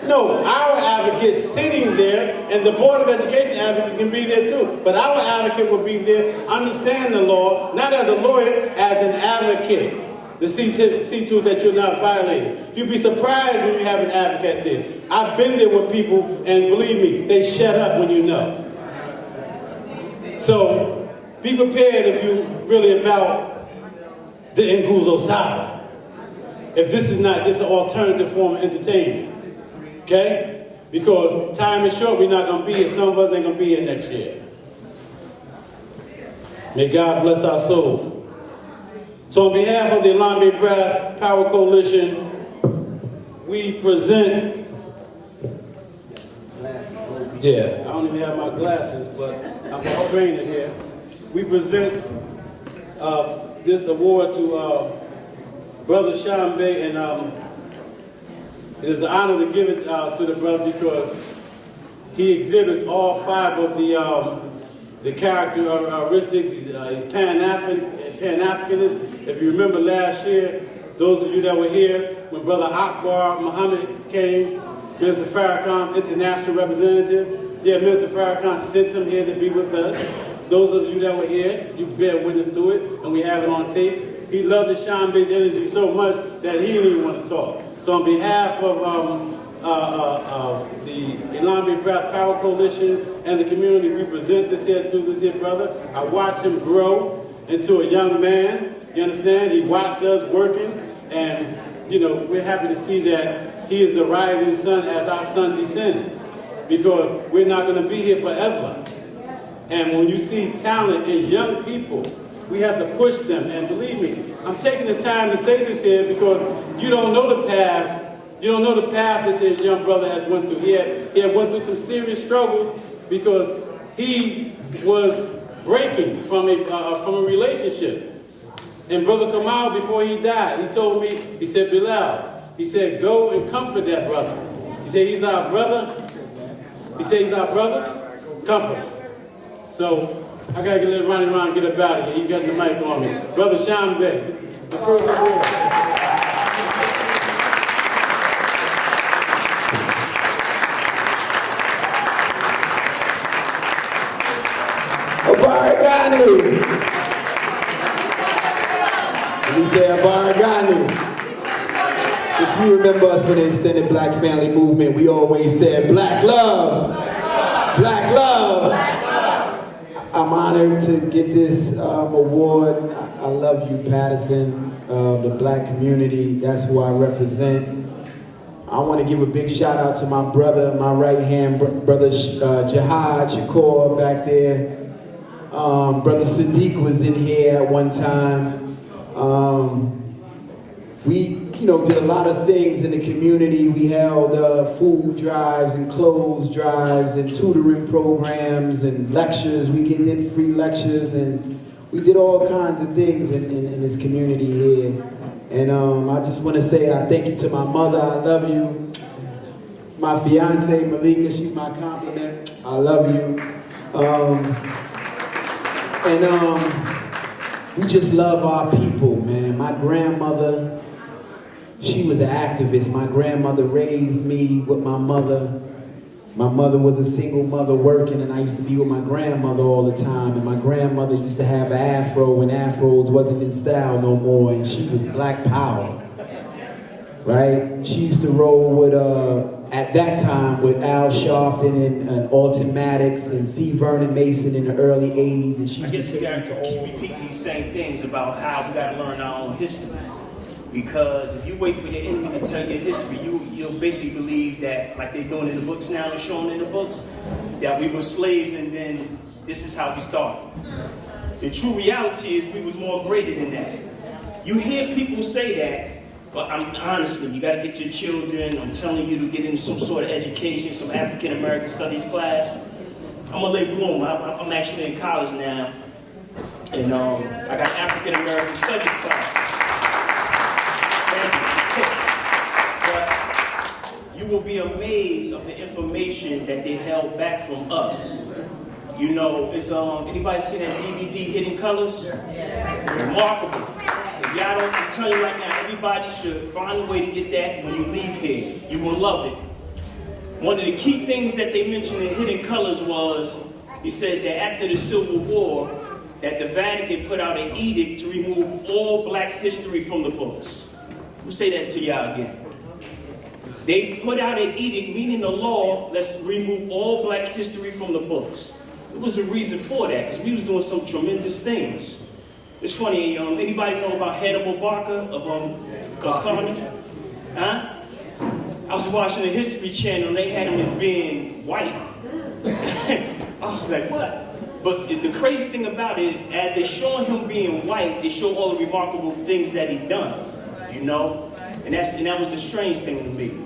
no, our advocate sitting there, and the Board of Education advocate can be there too. But our advocate will be there, understand the law, not as a lawyer, as an advocate, to see to it that you're not violating. You'd be surprised when you have an advocate there. I've been there with people, and believe me, they shut up when you know. So, be prepared if you're really about the Nguzo Saba. If this is not just an alternative form of entertainment. Okay? Because time is short, we're not going to be here. Some of us ain't going to be here next year. May God bless our soul. So on behalf of the Elambe Brass Power Coalition, we present, I don't even have my glasses, but I'm going to bring it here. We present this award to Brother Shambe, and it is an honor to give it to the brother because he exhibits all 5 of the characteristics. He's Pan-Africanist. If you remember last year, those of you that were here, when Brother Akbar Muhammad came, Minister Farrakhan, international representative, Minister Farrakhan sent him here to be with us. Those of you that were here, you bear witness to it, and we have it on tape. He loved the Shambe's energy so much that he didn't even want to talk. So on behalf of the Elambe Brass Power Coalition and the community, we present this here to this here brother. I watched him grow into a young man. You understand? He watched us working, and you know, we're happy to see that he is the rising sun as our sun descends, because we're not going to be here forever. And when you see talent in young people, we have to push them. And believe me, I'm taking the time to say this here because you don't know the path. You don't know the path this young brother has went through. He had went through some serious struggles because he was breaking from a relationship. And Brother Kamal, before he died, he told me, he said, Bilal, he said, go and comfort that brother. He said, he's our brother. He said, he's our brother. Comfort him. So I got to let Ronnie Ron get up out of here. He got the mic on me. Brother Shambe, the first award. Abaragani. We say Abaragani. If you remember us from the extended Black family movement, we always said Black love. Black Love. I'm honored to get this award. I love you, Paterson, the black community. That's who I represent. I want to give a big shout out to my brother, my right hand brother Jihad Shakur back there. Brother Sadiq was in here at one time. We, did a lot of things in the community. We held food drives and clothes drives and tutoring programs and lectures. We did free lectures and we did all kinds of things in this community here. And I just want to say I thank you to my mother. I love you. It's my fiance, Malika. She's my compliment. I love you. We just love our people, man. My grandmother, she was an activist. My grandmother raised me with my mother. My mother was a single mother working, and I used to be with my grandmother all the time. And my grandmother used to have an afro when afros wasn't in style no more, and she was Black Power, right? She used to roll with, at that time, with Al Sharpton and Alton Maddox and C. Vernon Mason in the early 80s. And she I guess we got to keep repeating these same things about how we got to learn our own history. Because if you wait for your enemy to tell your history, you'll basically believe that, like they're doing in the books now and showing in the books, that we were slaves and then this is how we started. The true reality is we was more greater than that. You hear people say that, but honestly, you got to get your children, I'm telling you, to get into some sort of education, some African American studies class. I'm a late bloomer. I'm actually in college now, and I got African American studies class. You will be amazed of the information that they held back from us. It's anybody seen that DVD Hidden Colors? Remarkable. If y'all don't, I'm telling you right now, everybody should find a way to get that when you leave here. You will love it. One of the key things that they mentioned in Hidden Colors was, he said that after the Civil War, that the Vatican put out an edict to remove all black history from the books. We'll say that to y'all again. They put out an edict, meaning the law, let's remove all black history from the books. There was a reason for that, because we was doing some tremendous things. It's funny, anybody know about Hannibal Barker of Colony? Huh? I was watching the History Channel and they had him as being white. I was like, what? But the crazy thing about it, as they showing him being white, they show all the remarkable things that he done, And that was a strange thing to me.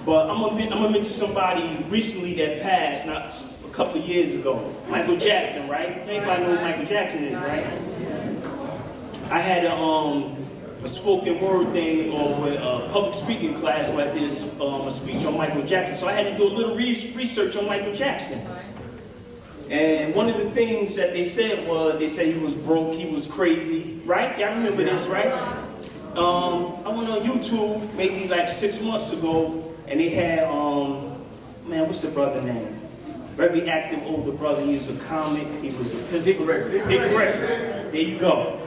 But I'm gonna mention somebody recently that passed, not a couple of years ago. Michael Jackson, right? Everybody know who Michael Jackson is, right? I had a spoken word thing or a public speaking class where I did a speech on Michael Jackson. So I had to do a little research on Michael Jackson. And one of the things that they said was, they said he was broke, he was crazy, right? Y'all remember this, right? I went on YouTube maybe like 6 months ago, and they had, what's the brother name? Very active older brother. He was a comic. He was a Dick Gregory. There you go.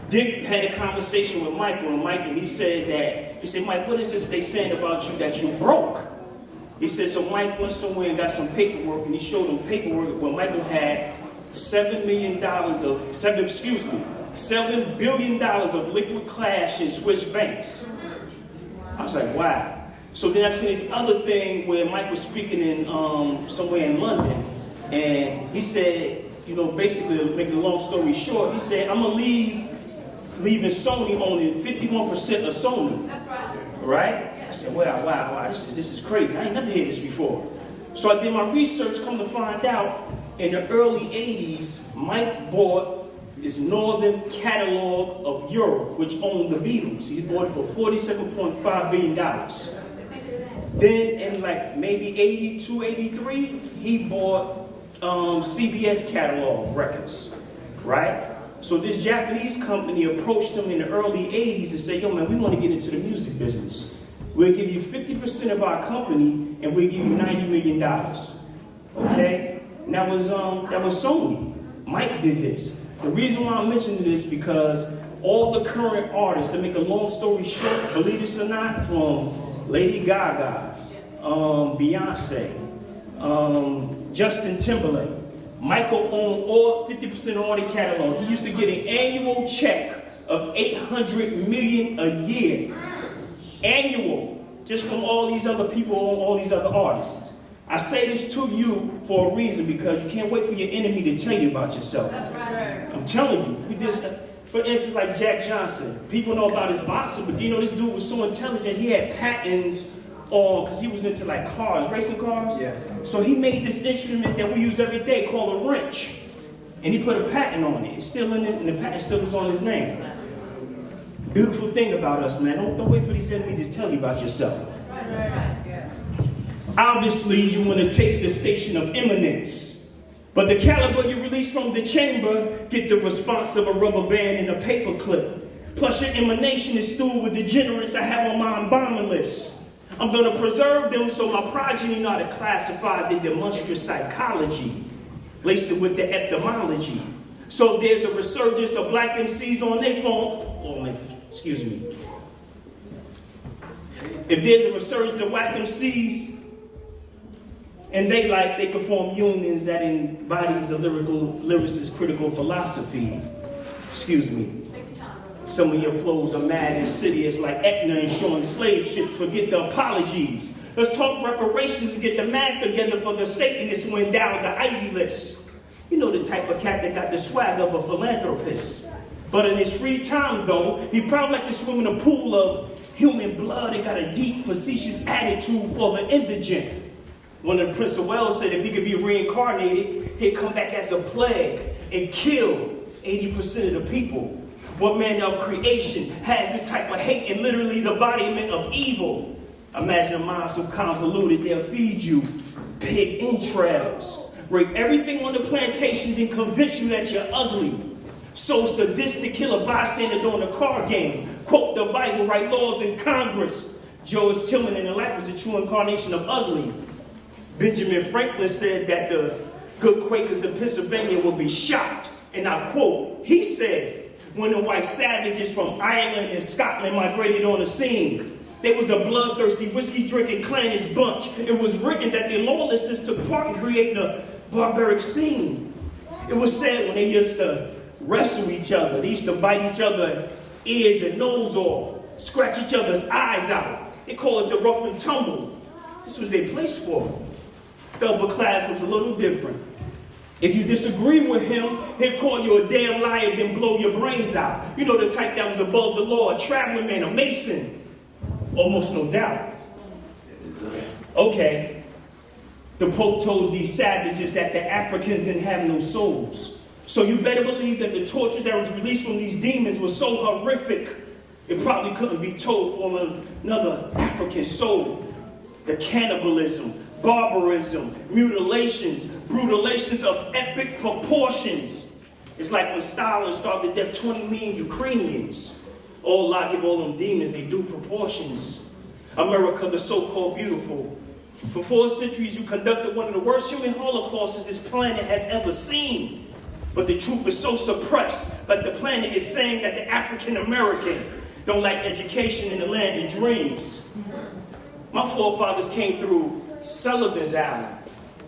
Dick had a conversation with Michael, and he said, Mike, what is this they saying about you that you broke? He said, so Mike went somewhere and got some paperwork, and he showed him paperwork where Michael had $7 billion of liquid cash in Swiss banks. I was like, wow. So then I seen this other thing where Mike was speaking in somewhere in London, and he said, basically, to make a long story short, he said, I'm gonna leaving Sony owning 51% of Sony. That's right. I said, wow, this is crazy. I ain't never heard this before. So I did my research, come to find out, in the early 80s, Mike bought this Northern Catalog of Europe, which owned the Beatles. He bought it for $47.5 billion. Then in like maybe 82, 83, he bought CBS Catalog Records, right? So this Japanese company approached him in the early 80s and said, yo man, we want to get into the music business. We'll give you 50% of our company and we'll give you $90 million, okay? And that was Sony. Mike did this. The reason why I'm mentioning this because all the current artists, to make a long story short, believe this or not, from Lady Gaga, Beyonce, Justin Timberlake. Michael owned all 50% of all the catalog. He used to get an annual check of $800 million a year. Annual, just from all these other people and all these other artists. I say this to you for a reason, because you can't wait for your enemy to tell you about yourself. That's right. I'm telling you. For instance, like Jack Johnson. People know about his boxing, but do you know this dude was so intelligent, he had patents on, because he was into like cars, racing cars. Yeah. So he made this instrument that we use every day called a wrench. And he put a patent on it. It's still in it, and the patent still is on his name. Beautiful thing about us, man. Don't wait for these enemies to tell you about yourself. Obviously, you want to take the station of eminence. But the caliber you release from the chamber get the response of a rubber band and a paper clip. Plus your emanation is stewed with degenerates I have on my embalming list. I'm going to preserve them so my progeny know how to classify the demonstrous psychology, lace it with the etymology. So there's a resurgence of black MCs on their phone. Excuse me. If there's a resurgence of whack MCs in their life, they can form unions that embodies a lyricist critical philosophy. Excuse me. Some of your flows are mad and insidious like Etna and showing slave ships. Forget the apologies. Let's talk reparations and get the math together for the Satanists who endowed the Ivy list. You know the type of cat that got the swag of a philanthropist. But in his free time though, he probably like to swim in a pool of human blood and got a deep, facetious attitude for the indigent. One of the Prince of Wales said if he could be reincarnated, he'd come back as a plague and kill 80% of the people. What man of creation has this type of hate and literally the embodiment of evil? Imagine a mind so convoluted they'll feed you pig entrails, rape everything on the plantation, then convince you that you're ugly. So sadistic, kill a bystander during the car game, quote the Bible, write laws in Congress. George Tillman in the life was a true incarnation of ugly. Benjamin Franklin said that the good Quakers in Pennsylvania will be shocked, and I quote, he said, when the white savages from Ireland and Scotland migrated on the scene, they was a bloodthirsty, whiskey-drinking clannish bunch. It was written that their lawlessness took part in creating a barbaric scene. It was said when they used to wrestle each other, they used to bite each other ears and nose off, scratch each other's eyes out. They call it the rough and tumble. This was their play sport. The upper class was a little different. If you disagree with him, he'll call you a damn liar, then blow your brains out. You know the type that was above the law, a traveling man, a mason. Almost no doubt. Okay. The Pope told these savages that the Africans didn't have no souls. So you better believe that the tortures that was released from these demons was so horrific, it probably couldn't be told from another African soul. The cannibalism, barbarism, mutilations, brutalations of epic proportions. It's like when Stalin started to death 20 million Ukrainians. Oh, Allah give all them demons, they do proportions. America, the so-called beautiful. For 4 centuries, you conducted one of the worst human holocausts this planet has ever seen. But the truth is so suppressed, like the planet is saying that the African American don't like education in the land of dreams. My forefathers came through Sullivan's Island,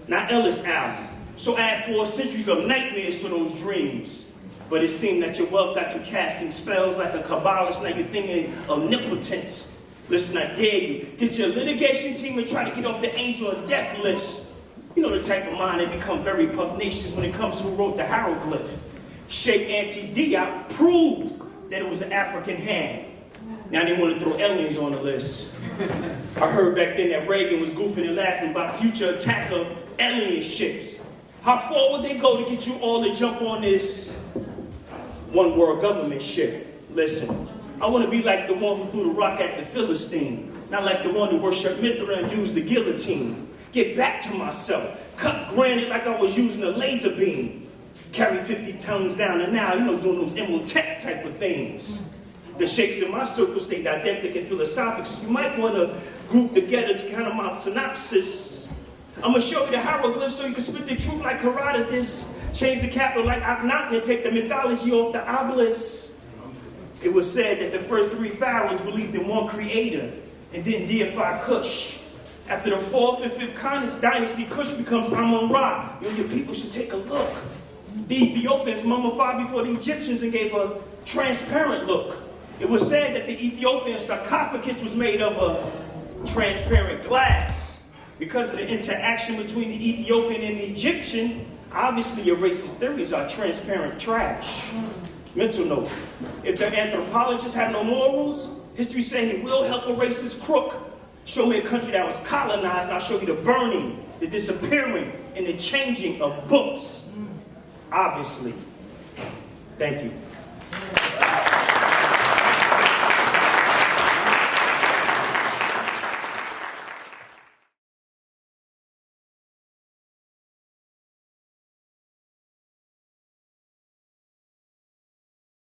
not Ellis Island. So add 4 centuries of nightmares to those dreams. But it seemed that your wealth got you casting spells like a Kabbalist. Now you're thinking omnipotence. Listen, I dare you. Get your litigation team and try to get off the angel of death list. You know the type of mind that become very pugnacious when it comes to who wrote the hieroglyph. Sheikh Anta proved that it was an African hand. Now they want to throw aliens on the list. I heard back then that Reagan was goofing and laughing about future attack of alien ships. How far would they go to get you all to jump on this one world government ship? Listen, I want to be like the one who threw the rock at the Philistine, not like the one who worshipped Mithra and used the guillotine. Get back to myself, cut granite like I was using a laser beam, carry 50 tons down and now, doing those Imhotep type of things. The sheikhs in my circle stay didactic and philosophic, so you might want to group together to kind of my synopsis. I'm going to show you the hieroglyphs so you can spit the truth like Herodotus, change the capital like Akhenaten, and take the mythology off the obelisk. It was said that the first 3 pharaohs believed in one creator and didn't deify Cush. After the 4th and 5th dynasty, Kush becomes Amun-Ra. Your people should take a look. The Ethiopians mummified before the Egyptians and gave a transparent look. It was said that the Ethiopian sarcophagus was made of a transparent glass. Because of the interaction between the Ethiopian and the Egyptian, obviously your racist theories are transparent trash. Mental note. If the anthropologists have no morals, history say he will help a racist crook. Show me a country that was colonized, and I'll show you the burning, the disappearing, and the changing of books. Obviously. Thank you.